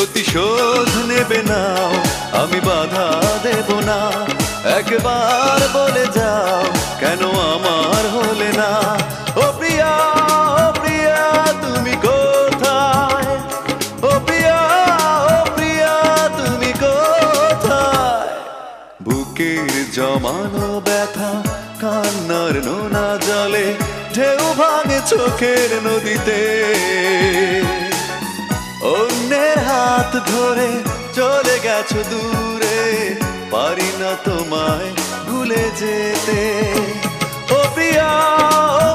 প্রতিশোধ নেবে না, আমি বাধা দেব না। একবার বলে যাও কেন আমার হলে না। ও প্রিয়া, ও প্রিয়া তুমি কোথায়? ও প্রিয়া, ও প্রিয়া তুমি কোথায়? বুকের জমানো ব্যথা কান্নার নোনা জলে ঢেউ ভাঙে চোখের নদীতে। অন্যের হাত ধরে চলে গেছো দূরে, পারি না তোমায় ভুলে যেতে। ও প্রিয়া, ও